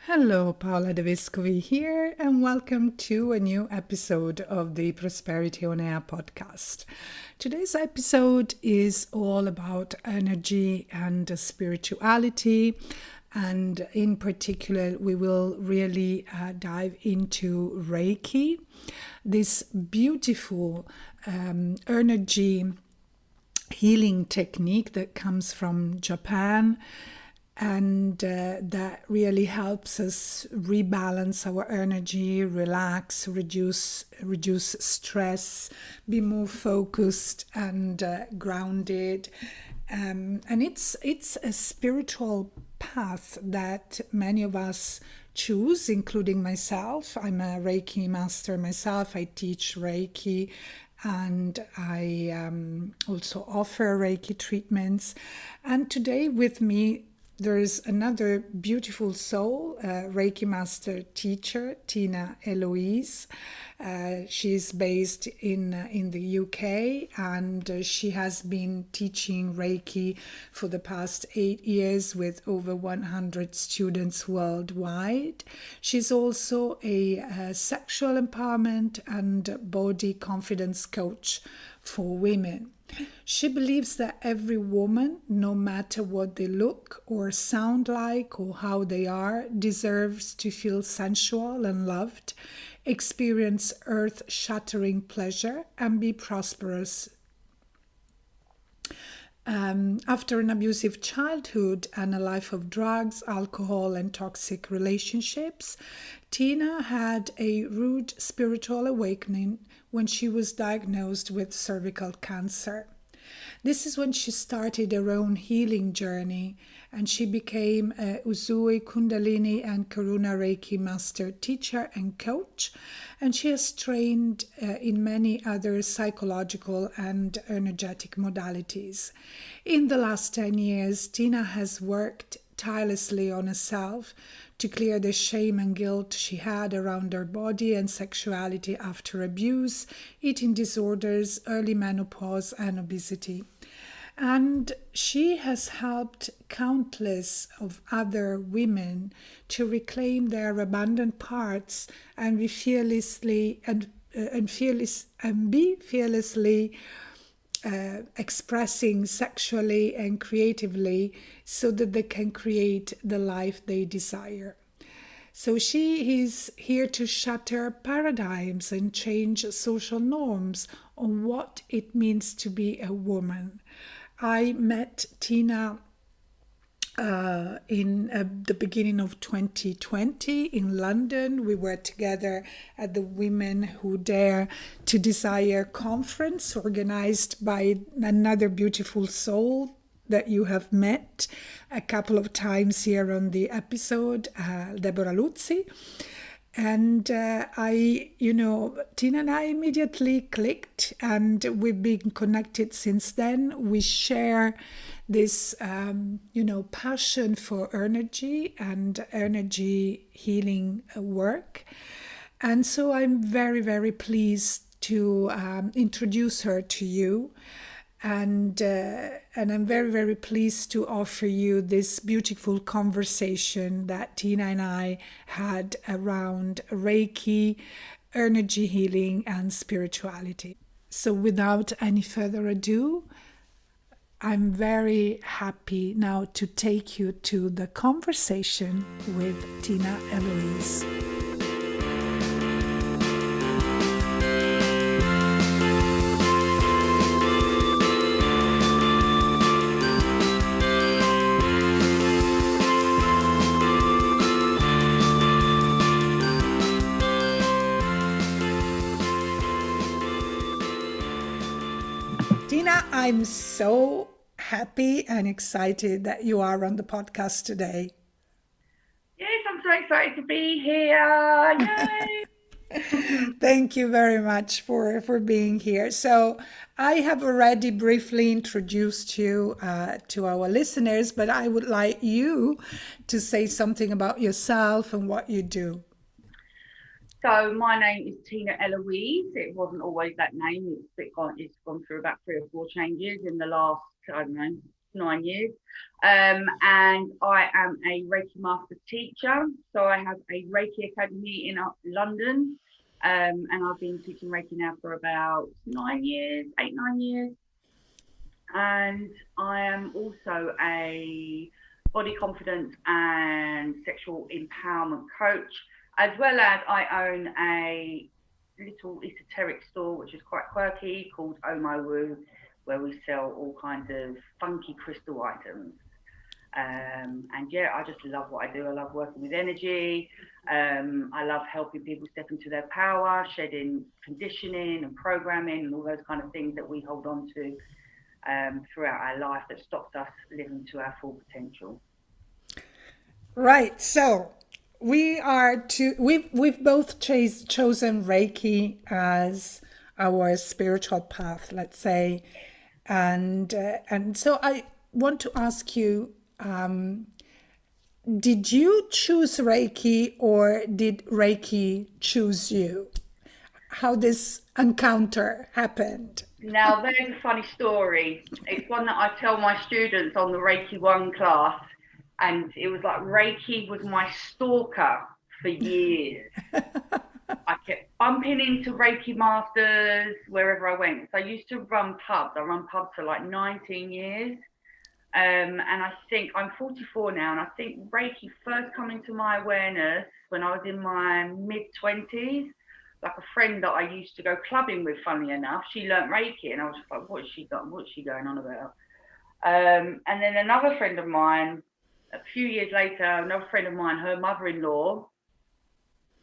Hello, Paola De Vescovi here, and welcome to a new episode of the Prosperity on Air podcast. Today's episode is all about energy and spirituality, and in particular, we will really dive into Reiki, this beautiful energy healing technique that comes from Japan and that really helps us rebalance our energy, relax, reduce stress, be more focused and grounded. And it's a spiritual path that many of us choose, including myself. I'm a Reiki master myself. I teach Reiki and I also offer Reiki treatments. And today with me, there's another beautiful soul, Reiki master teacher, Tina Eloise. She's based in the UK, and she has been teaching Reiki for the past 8 years with over 100 students worldwide. She's also a sexual empowerment and body confidence coach for women. She believes that every woman, no matter what they look or sound like or how they are, deserves to feel sensual and loved, experience earth-shattering pleasure, and be prosperous. After an abusive childhood and a life of drugs, alcohol, and toxic relationships, Tina had a rude spiritual awakening when she was diagnosed with cervical cancer. This is when she started her own healing journey, and she became a Usui, Kundalini, and Karuna Reiki master teacher and coach. And she has trained in many other psychological and energetic modalities. In the last 10 years, Tina has worked tirelessly on herself to clear the shame and guilt she had around her body and sexuality after abuse, eating disorders, early menopause, and obesity. And she has helped countless of other women to reclaim their abandoned parts and be fearlessly expressing sexually and creatively so that they can create the life they desire. So she is here to shatter paradigms and change social norms on what it means to be a woman. I met Tina in the beginning of 2020 in London. We were together at the Women Who Dare to Desire conference organized by another beautiful soul that you have met a couple of times here on the episode, Deborah Luzzi. And Tina and I immediately clicked, and we've been connected since then. We share this, passion for energy and energy healing work. And so I'm very, very pleased to introduce her to you. And I'm very, very pleased to offer you this beautiful conversation that Tina and I had around Reiki, energy healing, and spirituality. So without any further ado, I'm very happy now to take you to the conversation with Tina Eloise. Tina, I'm so happy and excited that you are on the podcast today. Yes, I'm so excited to be here. Yay! Thank you very much for being here. So I have already briefly introduced you to our listeners, but I would like you to say something about yourself and what you do. So my name is Tina Eloise. It wasn't always that name. It's gone through about 3 or 4 changes in the last, I don't know, 9 years. And I am a Reiki master teacher. So I have a Reiki Academy in London. And I've been teaching Reiki now for about 9 years, 8, 9 years. And I am also a body confidence and sexual empowerment coach, as well as I own a little esoteric store which is quite quirky called Oh My Woo, where we sell all kinds of funky crystal items. And yeah, I just love what I do. I love working with energy. I love helping people step into their power, shedding conditioning and programming and all those kind of things that we hold on to throughout our life that stops us living to our full potential. Right. So we've both chosen Reiki as our spiritual path, let's say, and so I want to ask you, did you choose Reiki or did Reiki choose you? How this encounter happened? Now, there's a funny story. It's one that I tell my students on the Reiki 1 class, and it was like Reiki was my stalker for years. I kept bumping into Reiki masters wherever I went. So I used to run pubs. I run pubs for like 19 years. And I think I'm 44 now, and I think Reiki first come into my awareness when I was in my mid-20s. Like a friend that I used to go clubbing with, funnily enough, she learnt Reiki, and I was just like, what's she going on about? And then another friend of mine, a few years later, another friend of mine, her mother-in-law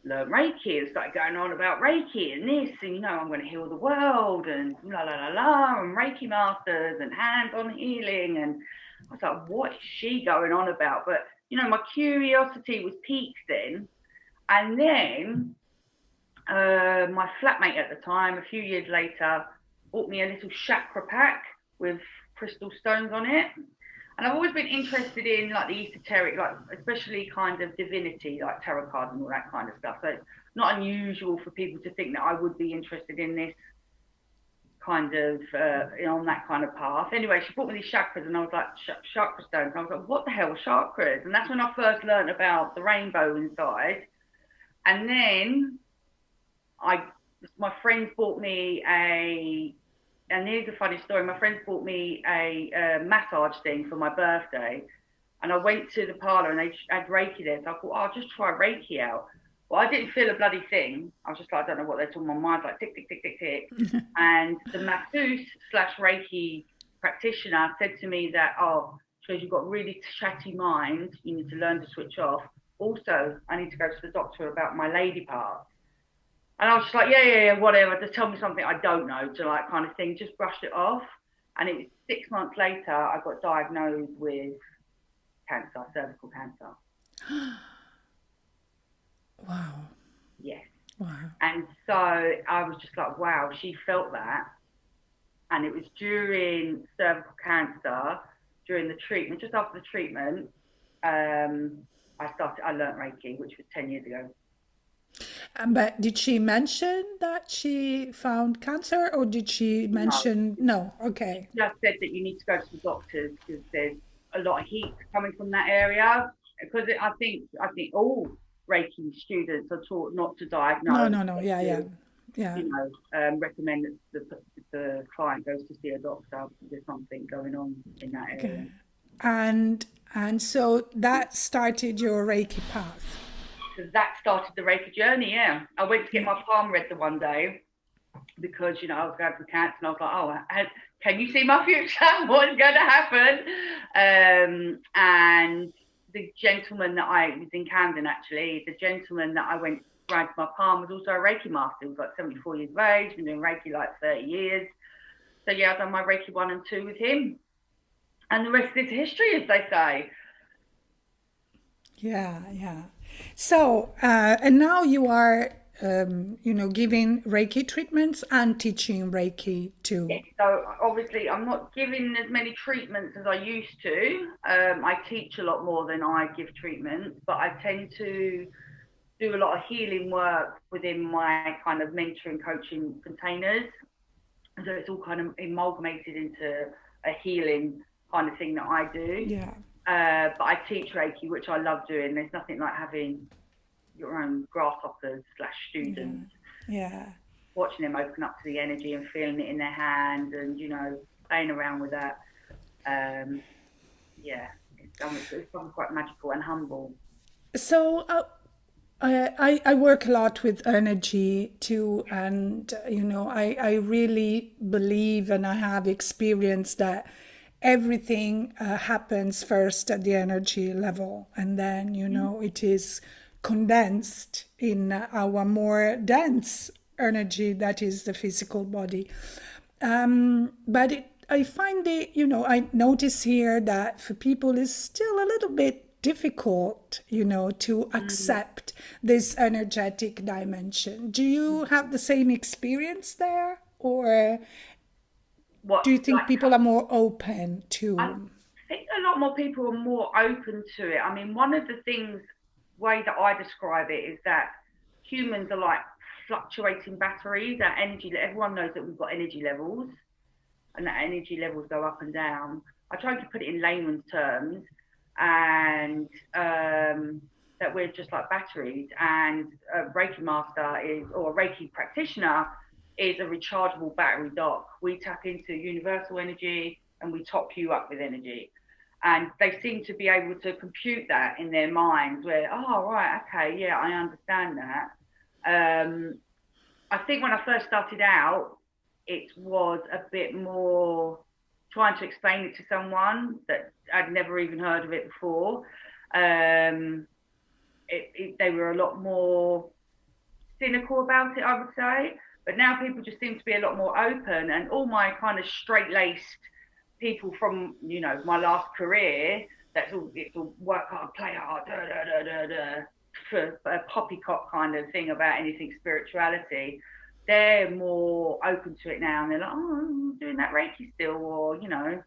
learned Reiki and started going on about Reiki and this, and I'm going to heal the world, and la la la la, and Reiki masters and hands-on healing, and I was like, what is she going on about? But my curiosity was piqued then, and then my flatmate at the time, a few years later, bought me a little chakra pack with crystal stones on it. And I've always been interested in like the esoteric, like especially kind of divinity, like tarot cards and all that kind of stuff. So it's not unusual for people to think that I would be interested in this kind of, on that kind of path. Anyway, she brought me these chakras, and I was like, chakra stones. And I was like, what the hell are chakras? And that's when I first learned about the rainbow inside. And then my friends bought me and here's a funny story. My friends bought me a massage thing for my birthday, and I went to the parlour and they had Reiki there. So I thought, I'll just try Reiki out. Well, I didn't feel a bloody thing. I was just like, I don't know what they're talking. My mind's like tick, tick, tick, tick, tick. And the masseuse / Reiki practitioner said to me that, because you've got really chatty mind, you need to learn to switch off. Also, I need to go to the doctor about my lady part. And I was just like, yeah, whatever. Just tell me something I don't know, to like kind of thing. Just brushed it off. And it was 6 months later, I got diagnosed with cancer, cervical cancer. Wow. Yes. Wow. And so I was just like, wow, she felt that. And it was during cervical cancer, during the treatment, just after the treatment, I learnt Reiki, which was 10 years ago. But did she mention that she found cancer, or did she mention no? Okay. She just said that you need to go to the doctors because there's a lot of heat coming from that area. Because I think all Reiki students are taught not to diagnose. No. Yeah. Recommend that the client goes to see a doctor if there's something going on in that area. Okay. And so that started your Reiki path. So that started the Reiki journey. Yeah, I went to get my palm read the one day because I was going through cancer, and I was like, can you see my future? What's going to happen? And the gentleman that I was in Camden, actually, the gentleman that I went round to my palm was also a Reiki master. He was like 74 years of age, been doing Reiki like 30 years. So yeah, I've done my Reiki 1 and 2 with him, and the rest is history, as they say. Yeah. So, and now you are, giving Reiki treatments and teaching Reiki too. Yeah, so obviously I'm not giving as many treatments as I used to. I teach a lot more than I give treatments, but I tend to do a lot of healing work within my kind of mentoring coaching containers. So it's all kind of amalgamated into a healing kind of thing that I do. Yeah. But I teach Reiki, which I love doing. There's nothing like having your own grasshoppers slash Yeah. students, Yeah. watching them open up to the energy and feeling it in their hand, and playing around with that. Um, yeah, it's something quite magical and humble. So I work a lot with energy too, and I really believe and I have experienced that everything happens first at the energy level, and then it is condensed in our more dense energy that is the physical body. But I find I notice here that for people it's still a little bit difficult, to Mm. accept this energetic dimension. Do you have the same experience there? Or What do you think like people are more open I to? think a lot more people are more open to it. I mean, one of the things, way that I describe it, is that humans are like fluctuating batteries. Our energy, everyone knows that we've got energy levels, and that energy levels go up and down. I tried to put it in layman's terms, and that we're just like batteries. And a Reiki master is, or a Reiki practitioner is a rechargeable battery dock. We tap into universal energy and we top you up with energy. And they seem to be able to compute that in their minds where, oh, right, okay, yeah, I understand that. Um, I think when I first started out, it was a bit more trying to explain it to someone that I'd never even heard of it before. Um, they were a lot more cynical about it, I would say. But now people just seem to be a lot more open, and all my kind of straight-laced people from my last career, it's all work hard, play hard, da da da da da, for a poppycock kind of thing about anything spirituality. They're more open to it now, and they're like, oh, I'm doing that Reiki still, or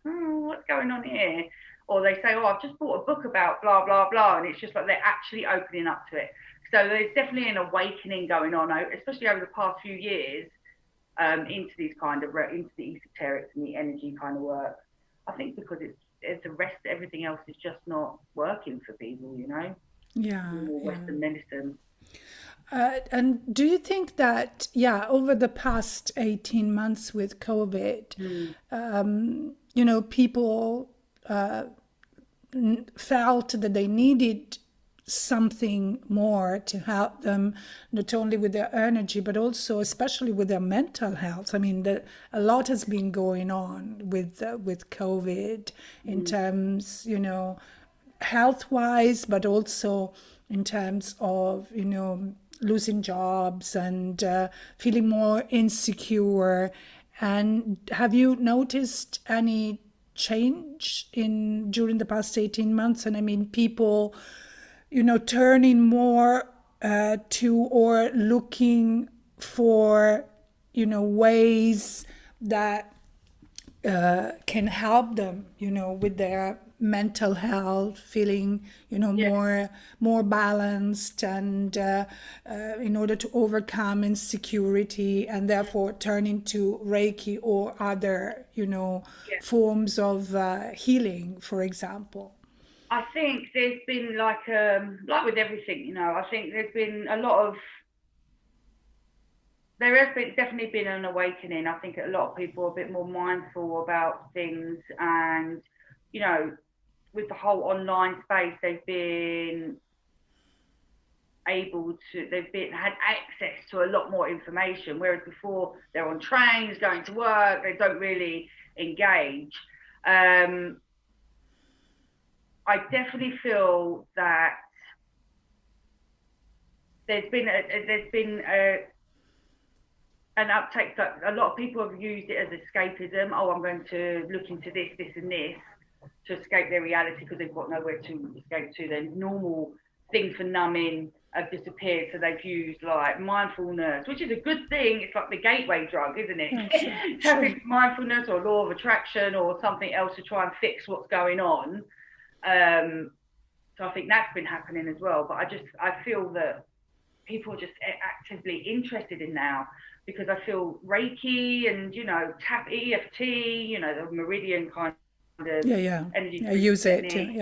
oh, what's going on here? Or they say, oh, I've just bought a book about blah blah blah, and it's just like they're actually opening up to it. So there's definitely an awakening going on, especially over the past few years, into these kind of into the esoterics and the energy kind of work. I think because it's the rest, everything else is just not working for people, Yeah, more yeah. Western medicine. And do you think that, yeah, over the past 18 months with COVID, Mm. people felt that they needed something more to help them, not only with their energy but also especially with their mental health. I mean, a lot has been going on with COVID in Mm. terms, health wise, but also in terms of losing jobs and feeling more insecure. And have you noticed any change in during the past 18 months? And I mean, people turning more to or looking for ways that can help them with their mental health, feeling Yeah. more balanced, and in order to overcome insecurity, and therefore turn into Reiki or other Yeah. forms of healing, for example. I think there's been like with everything, I think there's been a lot of there has been definitely been an awakening. I think a lot of people are a bit more mindful about things, and you know, with the whole online space, they've been they've been had access to a lot more information, whereas before they're on trains going to work, they don't really engage. um, I definitely feel that there's been an uptake that a lot of people have used it as escapism. Oh, I'm going to look into this and this to escape their reality because they've got nowhere to escape to. Their normal things for numbing have disappeared, so they've used like mindfulness, which is a good thing. It's like the gateway drug, isn't it? Yeah, sure, Tap sure. into mindfulness or law of attraction or something else to try and fix what's going on. Um, so I think that's been happening as well. But I feel that people are just actively interested in now because I feel Reiki and tap EFT, the meridian kind. of Yeah, yeah. energy I frequency use it too. technique.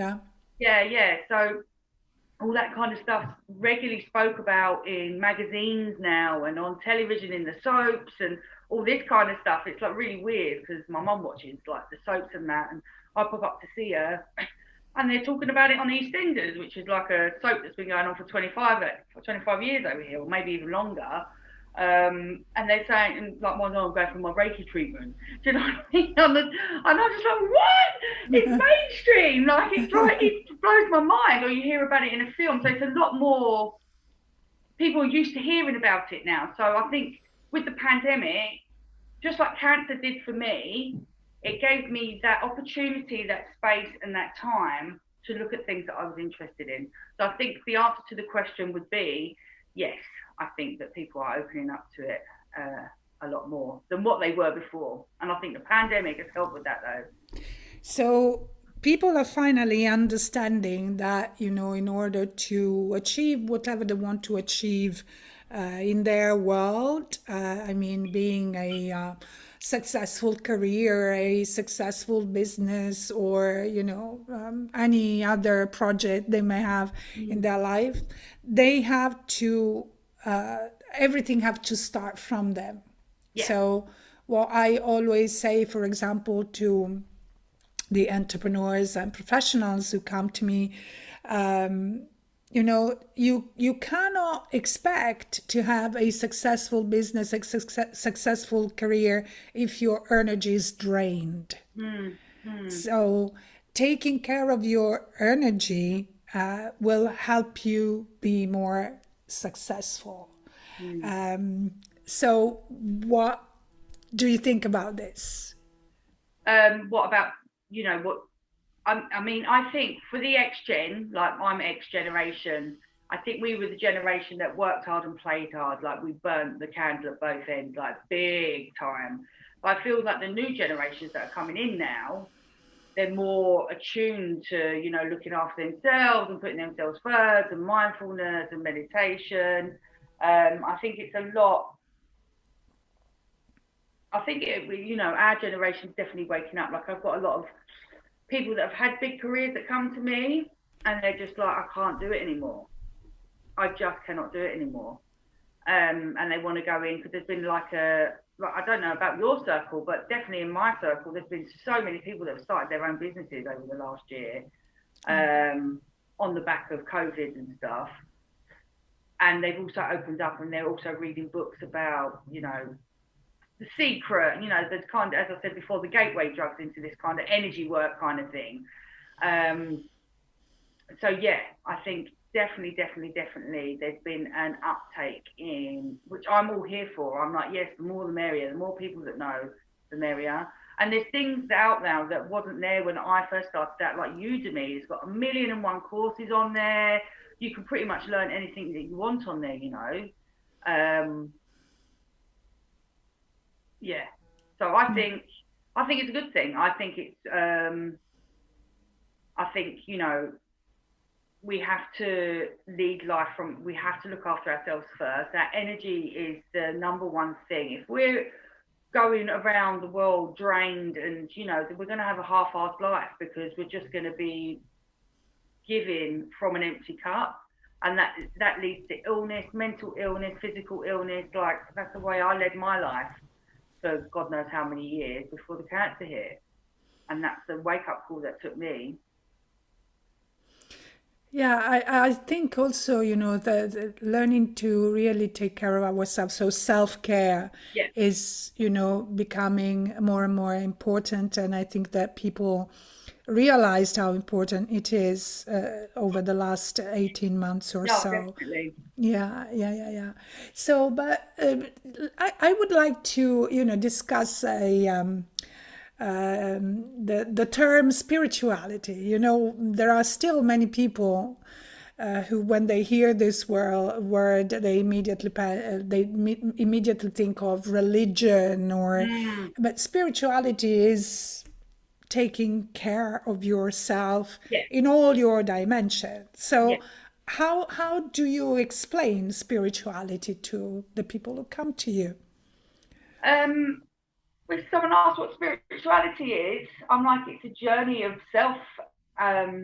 Yeah. Yeah. So all that kind of stuff regularly spoke about in magazines now and on television in the soaps and all this kind of stuff. It's like really weird because my mum watches like the soaps and that, and I pop up to see her and they're talking about it on EastEnders, which is like a soap that's been going on for 25 years over here, or maybe even longer. And they're saying, and like, well, no, I'm going for my Reiki treatment. Do you know what I mean? And I'm just like, what? It's mainstream. Like, it blows my mind. Or you hear about it in a film. So it's a lot more, people are used to hearing about it now. So I think with the pandemic, just like cancer did for me, it gave me that opportunity, that space, and that time to look at things that I was interested in. So I think the answer to the question would be yes, I think that people are opening up to it a lot more than what they were before. And I think the pandemic has helped with that, though. So people are finally understanding that, in order to achieve whatever they want to achieve in their world, I mean, being a successful career, a successful business, or, any other project they may have in their life, they have to, everything have to start from them. Yeah. So what I always say, for example, to the entrepreneurs and professionals who come to me, you cannot expect to have a successful business, a successful career if your energy is drained. So taking care of your energy will help you be more successful. So what do you think about this? What about, what I mean, I think for the X Gen, like I'm X generation, I think we were the generation that worked hard and played hard. Like we burnt the candle at both ends, like big time. But I feel like the new generations that are coming in now, they're more attuned to, looking after themselves and putting themselves first, and mindfulness and meditation. I think it's a lot. I think our generation's definitely waking up. Like I've got a lot of people that have had big careers that come to me and they're just like, I can't do it anymore. I just cannot do it anymore. And they want to go in because there's been like I don't know about your circle, but definitely in my circle, there's been so many people that have started their own businesses over the last year on the back of COVID and stuff. And they've also opened up and they're also reading books about, the secret, the kind of, as I said before, the gateway drugs into this kind of energy work kind of thing. So yeah, I think definitely there's been an uptake in, which I'm all here for. I'm like, yes, the more the merrier, the more people that know, the merrier. And there's things out now that wasn't there when I first started out, like Udemy. It's got 1,000,001 courses on there. You can pretty much learn anything that you want on there, Yeah. So I think it's a good thing. I think it's we have to lead life we have to look after ourselves first. Our energy is the number one thing. If we're going around the world drained and, we're going to have a half-assed life because we're just going to be giving from an empty cup. And that leads to illness, mental illness, physical illness. Like that's the way I led my life for God knows how many years before the cancer hit. And that's the wake-up call that took me. Yeah, I think also, the learning to really take care of ourselves. So self-care Yeah. is, becoming more and more important. And I think that people realized how important it is over the last 18 months or No, so. definitely. Yeah. So, but I would like to, discuss the term spirituality. There are still many people who, when they hear this word, they immediately think of religion, but spirituality is taking care of yourself Yeah. in all your dimensions. So Yeah. how do you explain spirituality to the people who come to you? When someone asks what spirituality is, I'm like, it's a journey of self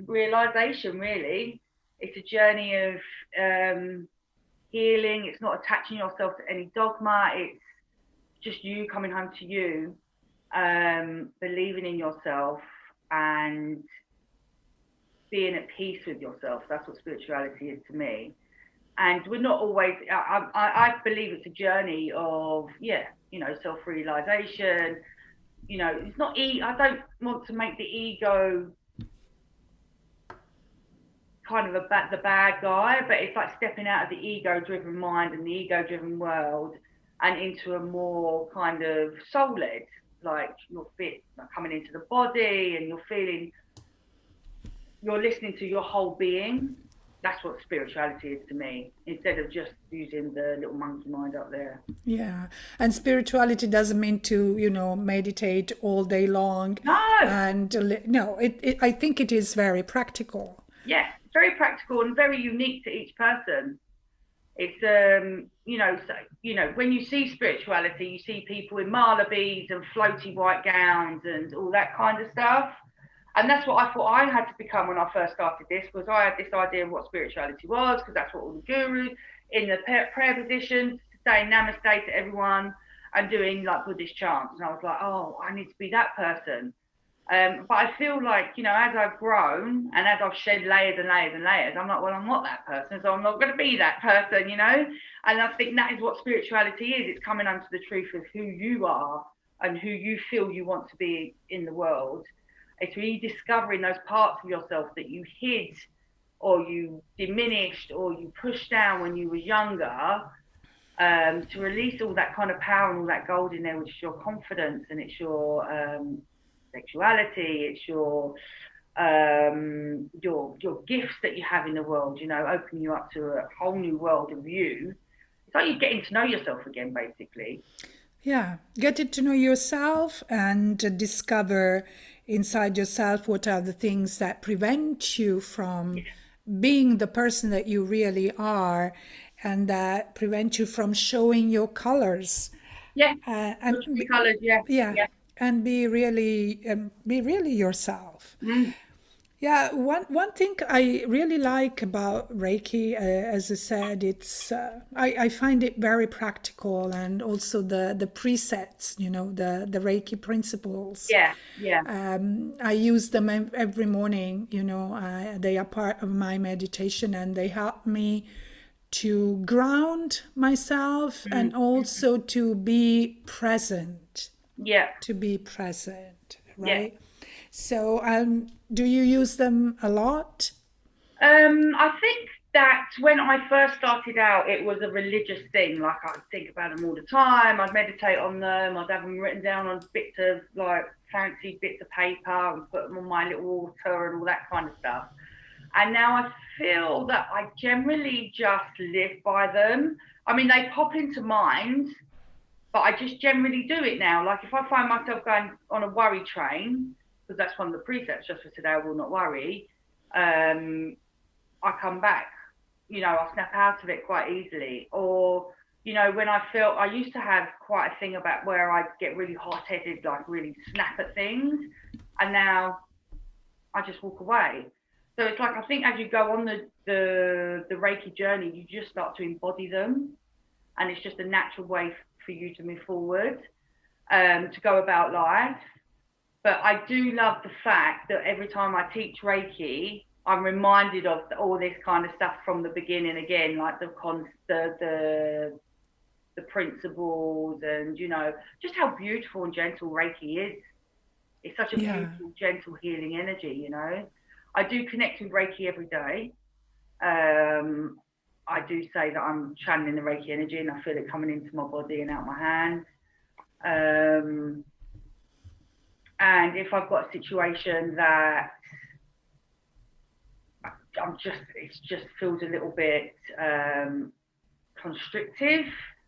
realization, really. It's a journey of healing. It's not attaching yourself to any dogma. It's just you coming home to you, believing in yourself and being at peace with yourself. That's what spirituality is to me. And we're not always, I believe it's a journey of, yeah, self-realization. It's not, I don't want to make the ego kind of the bad guy, but it's like stepping out of the ego-driven mind and the ego-driven world and into a more kind of soul-led, like you're fit, like coming into the body and you're listening to your whole being. That's what spirituality is to me, instead of just using the little monkey mind up there. Yeah. And spirituality doesn't mean to, meditate all day long. No, And no, I think it is very practical. yeah, very practical and very unique to each person. It's when you see spirituality, you see people in Malabis and floaty white gowns and all that kind of stuff. And that's what I thought I had to become when I first started this, because I had this idea of what spirituality was, because that's what all the gurus in the prayer positions saying namaste to everyone and doing like Buddhist chants. And I was like, oh, I need to be that person. But I feel like, as I've grown and as I've shed layers and layers and layers, I'm like, well, I'm not that person, so I'm not going to be that person, And I think that is what spirituality is. It's coming onto the truth of who you are and who you feel you want to be in the world. It's rediscovering those parts of yourself that you hid or you diminished or you pushed down when you were younger, to release all that kind of power and all that gold in there, which is your confidence and it's your sexuality, it's your gifts that you have in the world, opening you up to a whole new world of you. It's like you're getting to know yourself again, basically. Yeah, getting to know yourself and discover inside yourself what are the things that prevent you from being the person that you really are and that prevent you from showing your colors. Yeah, And true colors. Yeah, yeah, yeah. and be really yourself. Mm. Yeah, one thing I really like about Reiki, as I said, it's I find it very practical, and also the presets, the Reiki principles. Yeah, yeah. I use them every morning. They are part of my meditation, and they help me to ground myself Mm. and also to be present. Yeah, To be present, yeah. right? So, do you use them a lot? I think that when I first started out, it was a religious thing. Like I'd think about them all the time. I'd meditate on them. I'd have them written down on bits of like fancy bits of paper and put them on my little altar and all that kind of stuff. And now I feel that I generally just live by them. I mean, they pop into mind, but I just generally do it now. Like if I find myself going on a worry train, because that's one of the precepts just for today, I will not worry. I come back, I snap out of it quite easily. Or, when I used to have quite a thing about where I get really hot headed, like really snap at things. And now I just walk away. So it's like, I think as you go on the Reiki journey, you just start to embody them. And it's just a natural way for you to move forward, to go about life. But I do love the fact that every time I teach Reiki, I'm reminded of all this kind of stuff from the beginning again, like the principles and just how beautiful and gentle Reiki is. It's such a Yeah. beautiful, gentle, healing energy. I do connect with Reiki every day. I do say that I'm channeling the Reiki energy and I feel it coming into my body and out my hands. And if I've got a situation that it just feels a little bit constrictive,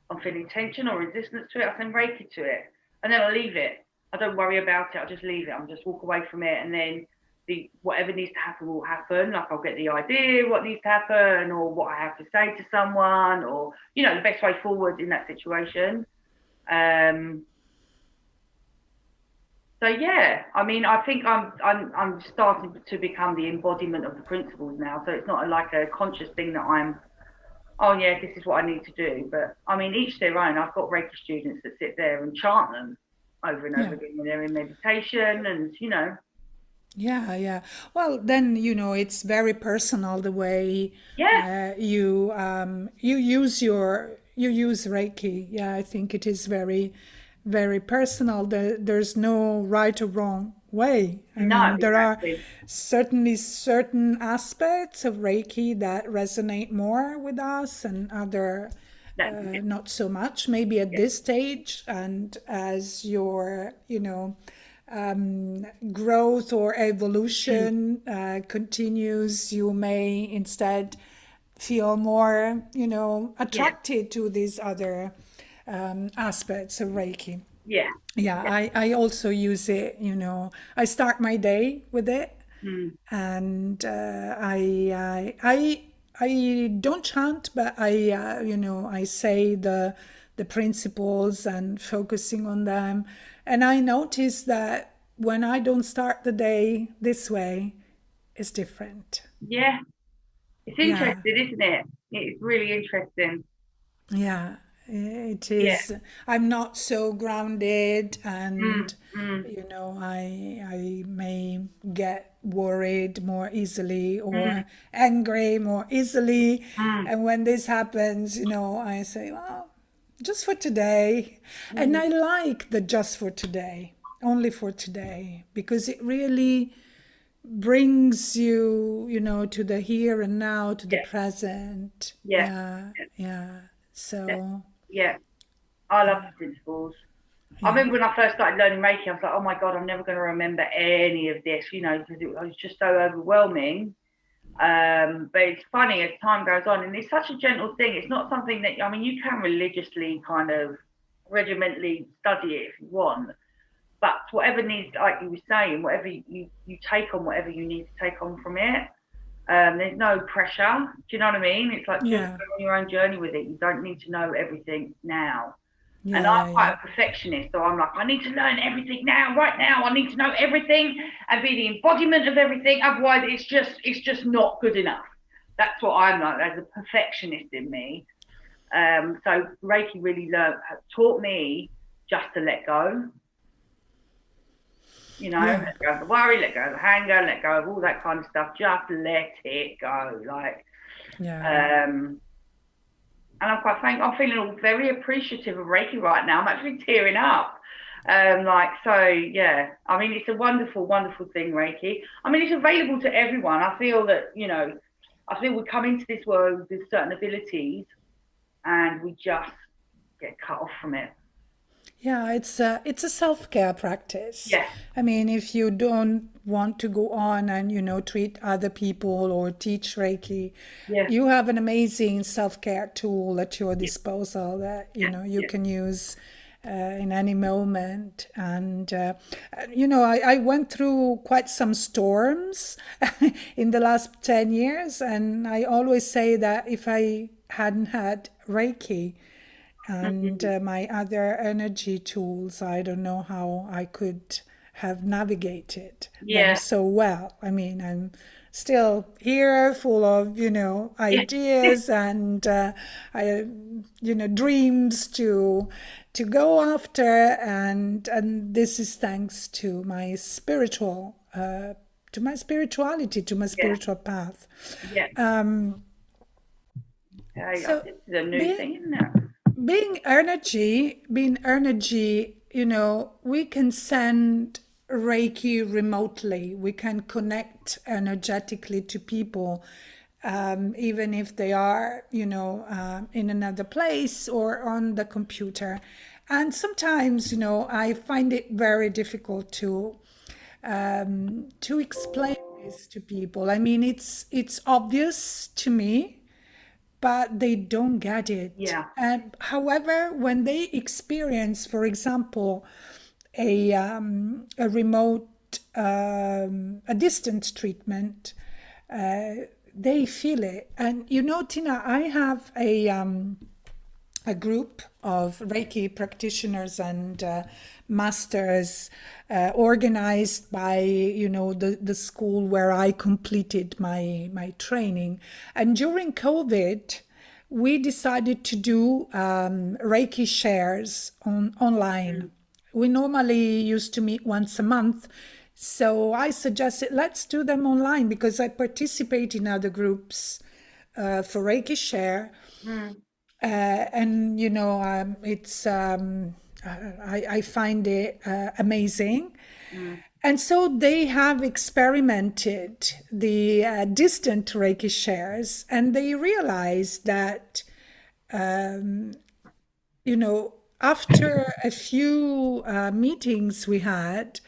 I'm feeling tension or resistance to it, I send Reiki to it. And then I leave it. I don't worry about it. I just leave it. I just walk away from it. And then whatever needs to happen will happen. Like I'll get the idea what needs to happen or what I have to say to someone or, the best way forward in that situation. So yeah, I mean, I think I'm starting to become the embodiment of the principles now. So it's not like a conscious thing that I'm, oh yeah, this is what I need to do. But I mean, each their own. I've got Reiki students that sit there and chant them over and over Yeah. again when they're in meditation, and Yeah, yeah. Well, then, it's very personal the way yeah, you use Reiki. Yeah, I think it is very, very personal. There's no right or wrong way. I no, mean, there are exactly. certainly certain aspects of Reiki that resonate more with us and other That, not so much, maybe at yeah, this stage. And as your, growth or mm, evolution continues, you may instead feel more, yeah, attracted to these other aspects of Reiki. yeah, Yeah, yeah, I also use it, I start my day with it, mm, and I don't chant, but I say the principles and focusing on them, and I notice that when I don't start the day this way, it's different. yeah. It's Yeah. interesting, isn't it? It's really interesting. Yeah, it Yeah. is. I'm not so grounded, Mm, and mm, I may get worried more easily mm, or angry more easily. mm, And when this happens, I say, well, just for today. And mm. I like the just for today, only for today, because it really brings you, to the here and now, to the Yeah, present. yeah, Yeah, yeah, yeah. yeah. So, Yeah. I love yeah, the principles. I yeah, remember when I first started learning Reiki, I was like, oh my God, I'm never going to remember any of this, because it was just so overwhelming. But it's funny as time goes on, and it's such a gentle thing. It's not something that, I mean, you can religiously kind of regimentally study it if you want, but whatever needs, like you were saying, whatever you take on, whatever you need to take on from it. There's no pressure. Do you know what I mean? It's like just yeah, go on your own journey with it. You don't need to know everything now. And yeah, I'm yeah, quite yeah, a perfectionist, so I'm like, I need to learn everything now, right now. I need to know everything and be the embodiment of everything. Otherwise, it's just not good enough. That's what I'm like. There's a perfectionist in me. So Reiki really taught me just to let go. yeah, Let go of the worry, let go of the anger, let go of all that kind of stuff. Just let it go. yeah, Um, and I'm feeling all very appreciative of Reiki right now. I'm actually tearing up. So yeah, I mean, it's a wonderful, wonderful thing, Reiki. I mean, it's available to everyone. I feel that, I feel we come into this world with certain abilities and we just get cut off from it. yeah. It's a self-care practice. Yeah, I mean, if you don't want to go on and treat other people or teach Reiki, yeah, you have an amazing self-care tool at your yeah, disposal that yeah, you yeah. can use in any moment. And I went through quite some storms in the last 10 years, and I always say that if I hadn't had Reiki and Mm-hmm. my other energy tools, I don't know how I could have navigated them Yeah, so well. I mean, I'm still here full of, yeah, ideas and dreams to go after, and this is thanks to my to my spirituality, to my yeah, spiritual path. yeah. Um, so This is a new being thing, isn't it? being energy, we can send Reiki remotely. We can connect energetically to people, even if they are, in another place or on the computer. And sometimes, I find it very difficult to explain this to people. I mean, it's obvious to me, but they don't get it. Yeah. And however, when they experience, for example, a remote, a distance treatment, they feel it. And Tina, I have a group of Reiki practitioners and masters organized by, the school where I completed my training. And during COVID, we decided to do Reiki shares online. We normally used to meet once a month. So I suggested let's do them online because I participate in other groups for Reiki Share. Mm, And it's I find it amazing. mm, And so they have experimented the distant Reiki shares, and they realized that after a few meetings we had,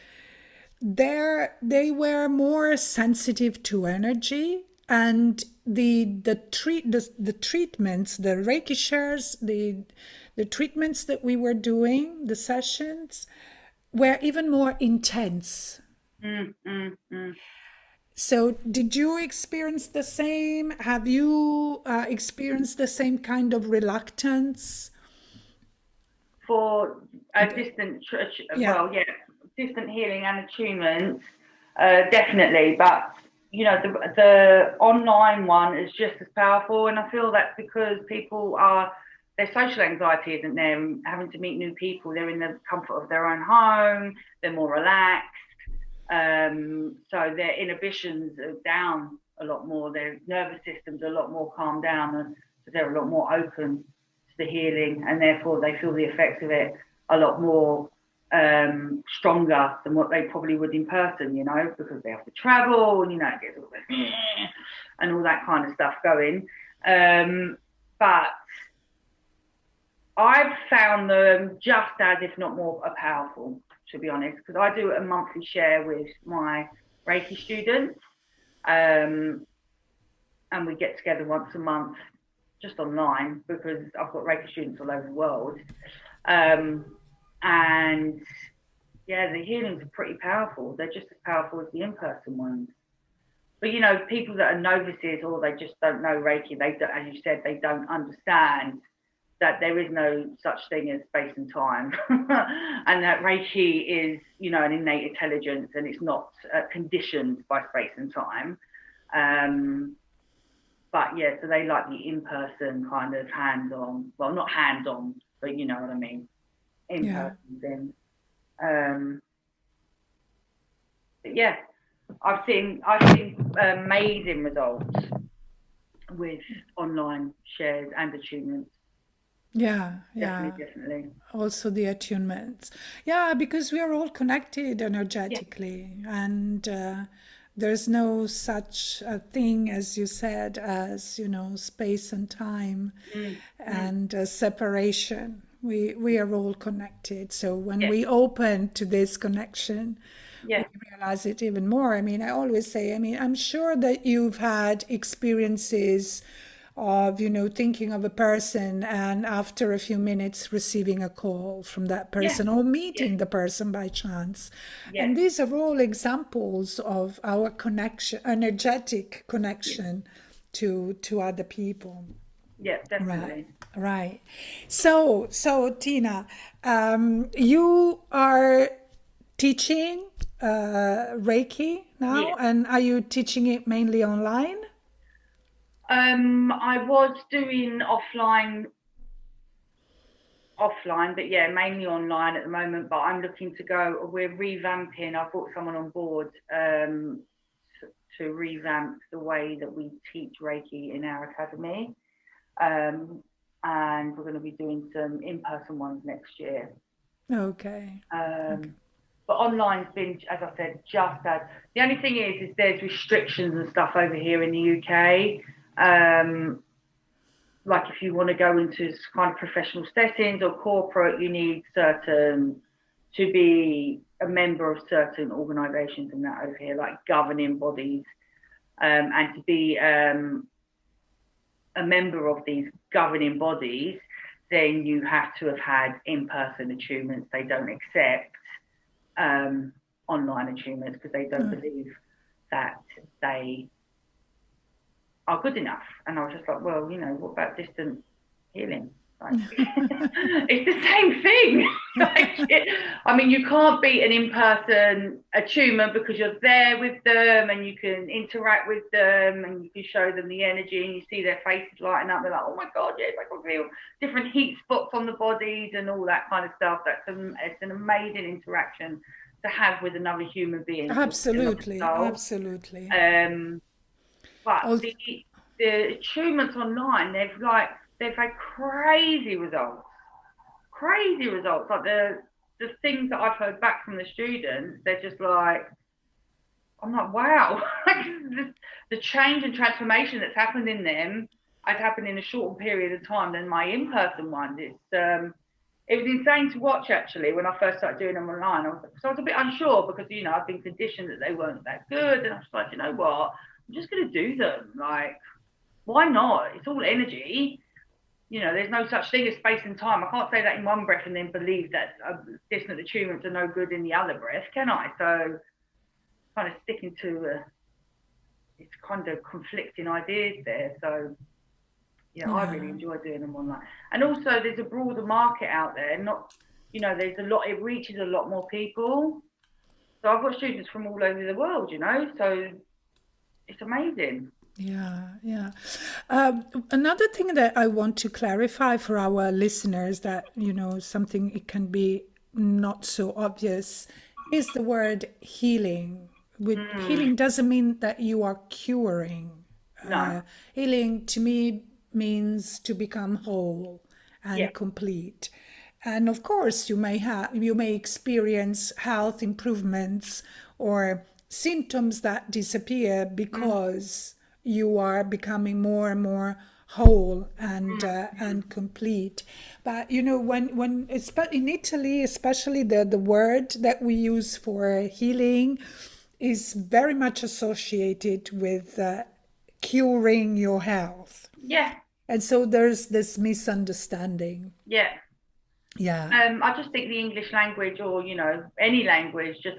they were more sensitive to energy, and the treatments, the Reiki shares, the treatments that we were doing, the sessions were even more intense. mm, mm, mm. So did you experience the same? Have you experienced the same kind of reluctance? For a distant, Yeah. well, yeah, distant healing and attunement, definitely. But the online one is just as powerful, and I feel that's because people are their social anxiety isn't there, and having to meet new people. They're in the comfort of their own home. They're more relaxed, so their inhibitions are down a lot more. Their nervous systems are a lot more calmed down, and so they're a lot more open to the healing, and therefore they feel the effects of it a lot more stronger than what they probably would in person, because they have to travel and it gets all the and all that kind of stuff going. But I've found them just as, if not more, powerful, to be honest, because I do a monthly share with my Reiki students, um, and we get together once a month just online because I've got Reiki students all over the world. Um, and yeah, the healings are pretty powerful. They're just as powerful as the in-person ones. But people that are novices or they just don't know Reiki, they don't, as you said, they don't understand that there is no such thing as space and time, and that Reiki is, an innate intelligence, and it's not conditioned by space and time. But yeah, so they like the in-person kind of hands-on. Well, not hands-on, but you know what I mean, Yeah. in-person thing. Um, but yeah, I've seen amazing results with online shares and attunements. Yeah, Definitely, yeah. definitely. Also the attunements. Yeah, because we are all connected Yeah, energetically, and there's no such a thing, as you said, as, space and time mm, mm, and separation. We are all connected. So when yeah, we open to this connection, we yeah, realize it even more. I mean, I always say, I'm sure that you've had experiences of, thinking of a person and after a few minutes receiving a call from that yeah, person or yeah, meeting the person by chance. yeah, And these are all examples of our connection, energetic yeah, connection to other people. yeah, Right, definitely. right. So Tina, you are teaching Reiki now, Yeah. and are you teaching it mainly online? I was doing offline, but yeah, mainly online at the moment. But I'm looking to go. We're revamping. I've brought someone on board to revamp the way that we teach Reiki in our academy. Um, and we're going to be doing some in-person ones next year. Okay. Okay. Um, but online's been, as I said, just as the only thing is there's restrictions and stuff over here in the UK. Like if you want to go into kind of professional settings or corporate, you need certain to be a member of certain organisations and that over here, like governing bodies, and to be a member of these governing bodies, then you have to have had in-person attunements. They don't accept online attunements because they don't believe that they are good enough. And I was just like, well, what about distant healing? Like, it's the same thing. I mean, you can't beat an in-person attunement because you're there with them and you can interact with them and you can show them the energy and you see their faces lighting up. They're like, oh my God, yes, I can feel different heat spots on the bodies and all that kind of stuff. It's an amazing interaction to have with another human being, another Absolutely, soul. absolutely. But Al- the achievements online, they've had crazy results. Like the things that I've heard back from the students, they're just like, I'm like, wow, the change and transformation that's happened in them has happened in a shorter period of time than my in-person ones. It was insane to watch actually when I first started doing them online. I was a bit unsure because I've been conditioned that they weren't that good, and I was like, you know what, I'm just going to do them. Like, why not? It's all energy. There's no such thing as space and time. I can't say that in one breath and then believe that distant attunements are no good in the other breath, can I? So, kind of sticking to it's kind of conflicting ideas there. So, I really yeah. enjoy doing them online. And also, there's a broader market out there. Not, there's a lot. It reaches a lot more people. So I've got students from all over the world. So it's amazing. Yeah, yeah. Another thing that I want to clarify for our listeners that, something it can be not so obvious is the word healing. With Mm, healing doesn't mean that you are curing. no. Healing to me means to become whole Yeah. and complete. And of course, you may experience health improvements or symptoms that disappear Mm, because you are becoming more and more whole and mm, and complete. But in Italy, especially the word that we use for healing is very much associated with curing your health. yeah. And so there's this misunderstanding. Yeah. Yeah. I just think the English language, or any language, just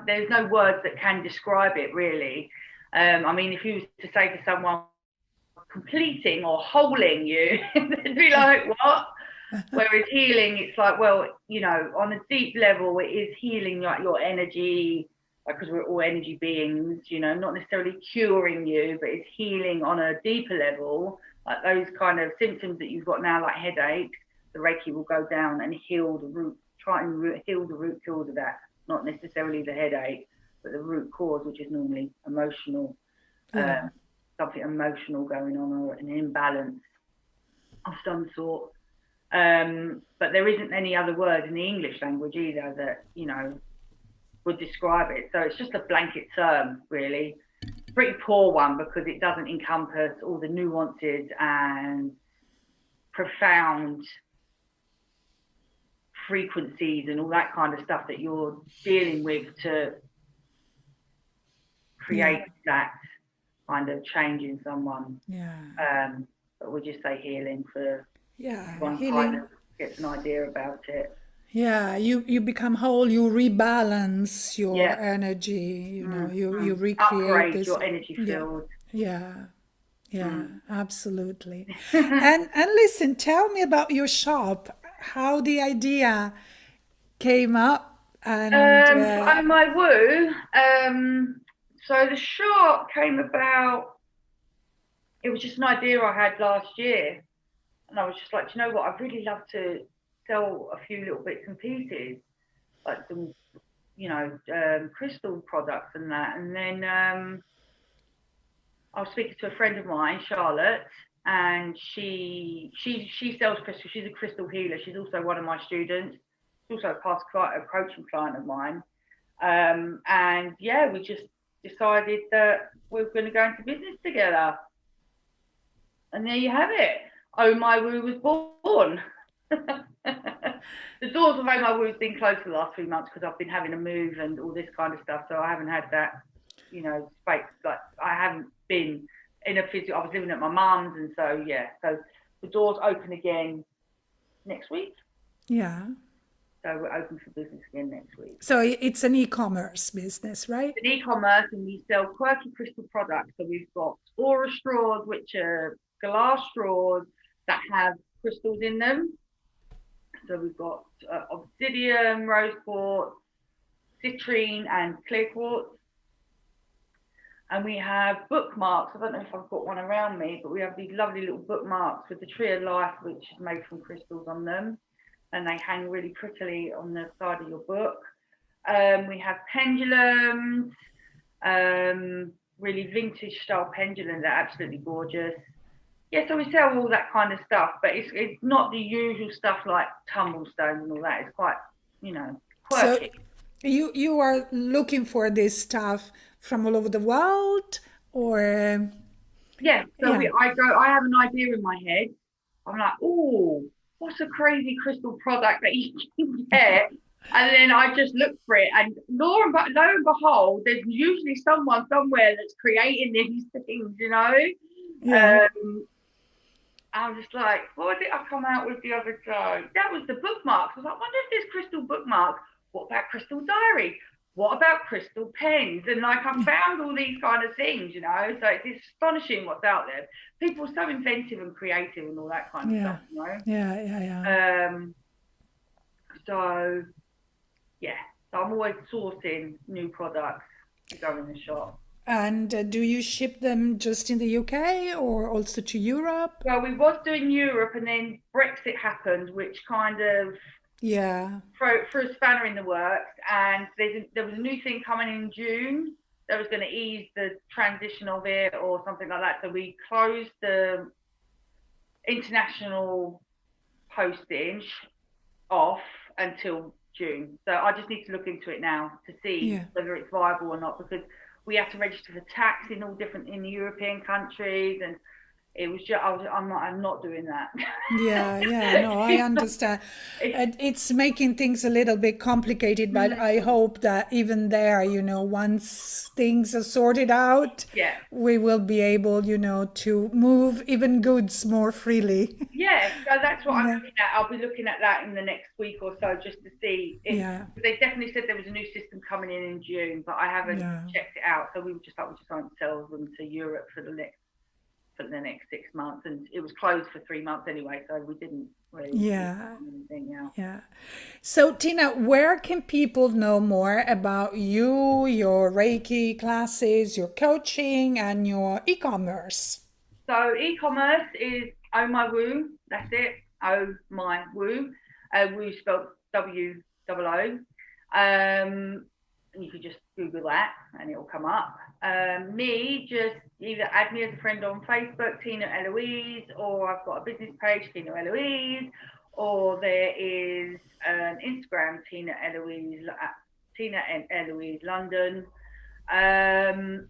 there's no words that can describe it really. I mean, if you was to say to someone completing or holing you, they'd be like, what? Whereas healing, it's like, well, on a deep level, it is healing like your energy, because we're all energy beings, not necessarily curing you, but it's healing on a deeper level, like those kind of symptoms that you've got now, like headaches. The Reiki will go down and heal the root, try and heal the root cause of that, not necessarily the headache, but the root cause, which is normally emotional, Yeah. something emotional going on or an imbalance of some sort. But there isn't any other word in the English language either that, would describe it. So it's just a blanket term, really. Pretty poor one because it doesn't encompass all the nuances and profound frequencies and all that kind of stuff that you're dealing with to Yeah. create that kind of change in someone. Yeah. But we'll just say healing for Yeah. one kind of Healing. gets an idea about it. Yeah. You become whole, you rebalance your Yeah. energy, you Mm. recreate Upgrade this. your energy Yeah. field. Yeah. Yeah, Mm. absolutely. And listen, tell me about your shop, how the idea came up and And my woo. So the shop came about. It was just an idea I had last year, and I was just like, you know what? I'd really love to sell a few little bits and pieces, like some, crystal products and that. And then I was speaking to a friend of mine, Charlotte, and she sells crystals. She's a crystal healer. She's also one of my students. She's also a past client, a coaching client of mine. And yeah, we just decided that we were going to go into business together. And there you have it. Oh My Woo was born. The doors of Oh My Woo has been closed for the last 3 months because I've been having to move and all this kind of stuff. So I haven't had that, space. Like I haven't been in a physical. I was living at my mum's, and so yeah. So the doors open again next week. yeah. So we're open for business again next week. So it's an e-commerce business, right? In e-commerce, and we sell quirky crystal products. So we've got aura straws, which are glass straws that have crystals in them. So we've got obsidian, rose quartz, citrine, and clear quartz. And we have bookmarks. I don't know if I've got one around me, but we have these lovely little bookmarks with the tree of life, which is made from crystals on them. And they hang really prettily on the side of your book. We have pendulums, really vintage style pendulums. They're absolutely gorgeous. Yeah, so we sell all that kind of stuff, but it's not the usual stuff like tumblestones and all that. It's quite, So quirky. you are looking for this stuff from all over the world, or Yeah, so yeah, I have an idea in my head. I'm like, oh, what's a crazy crystal product that you can get? And then I just look for it, and lo and behold, there's usually someone somewhere that's creating these things. yeah, Um, I was just like, what did I come out with the other day? That was the bookmarks. I was like, wonder if there's crystal bookmarks. What about crystal diary? What about crystal pens? And like, I found all these kind of things. So it's astonishing what's out there. People are so inventive and creative and all that kind of yeah, stuff. yeah, yeah, yeah. Um, so yeah, so I'm always sourcing new products to go in the shop. And do you ship them just in the UK or also to Europe? Well, we was doing Europe, and then Brexit happened, which kind of Yeah, threw a spanner in the works. And there was a new thing coming in June that was going to ease the transition of it or something like that. So we closed the international postage off until June. So I just need to look into it now to see yeah. whether it's viable or not, because we have to register for tax in all different in the European countries, and it was just I'm not doing that. Yeah, yeah, no, I understand. It's, It's making things a little bit complicated, but I hope that even there, once things are sorted out, yeah. we will be able, to move even goods more freely. Yeah, so that's what I'm Yeah, looking at. I'll be looking at that in the next week or so, just to see if yeah, they definitely said there was a new system coming in June, but I haven't yeah. checked it out. So we just won't sell them to Europe for the next 6 months, and it was closed for 3 months anyway, so we didn't really do Yeah, anything else. yeah. So, Tina, where can people know more about you, your Reiki classes, your coaching, and your e-commerce? So e-commerce is Oh My Woo. That's it. Oh My Woo. Woo spelled WOO. You could just Google that and it will come up. Me, just either add me as a friend on Facebook, Tina Eloise, or I've got a business page, Tina Eloise, or there is an Instagram, Tina and Eloise London. Um,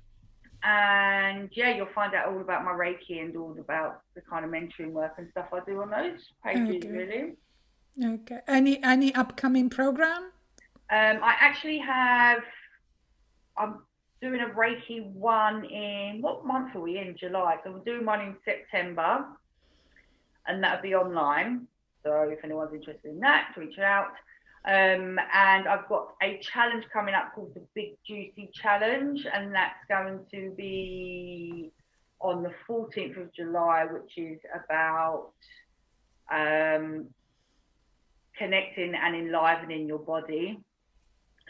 and yeah, you'll find out all about my Reiki and all about the kind of mentoring work and stuff I do on those pages, Okay. really. Okay. Any upcoming program? I actually I'm doing a Reiki one in, what month are we in? July. So I'm doing one in September, and that'll be online. So if anyone's interested in that, reach out. And I've got a challenge coming up called the Big Juicy Challenge, and that's going to be on the 14th of July, which is about connecting and enlivening your body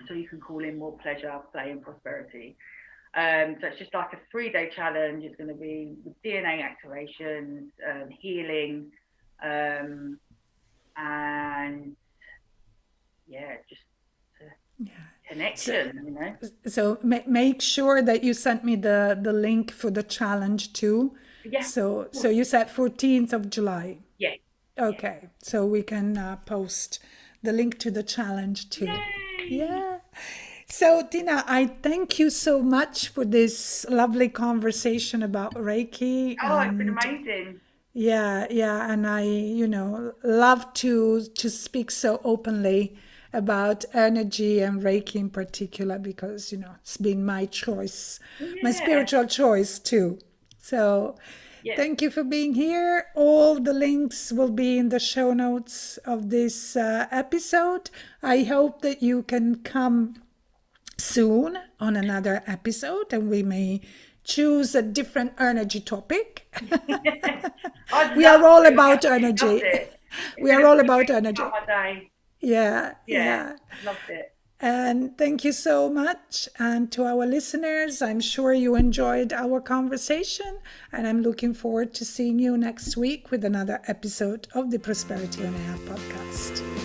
so you can call in more pleasure, play, and prosperity. So it's just like a 3-day challenge. It's going to be with DNA activations, healing, and yeah, just So, connection. so make sure that you sent me the link for the challenge too. Yeah, So you said 14th of July. yeah, yeah. Okay, so we can post the link to the challenge too. Yay! Yeah. So, Tina, I thank you so much for this lovely conversation about Reiki. Oh, it's been And amazing. yeah, yeah, and I, love to speak so openly about energy and Reiki in particular because, it's been my choice, my Yeah, spiritual choice too. So, yeah. thank you for being here. All the links will be in the show notes of this episode. I hope that you can come soon on another episode and we may choose a different energy topic. We are all about energy. We are all about energy. My day. Yeah. Loved it. And thank you so much. And to our listeners, I'm sure you enjoyed our conversation. And I'm looking forward to seeing you next week with another episode of the Prosperity on Air podcast.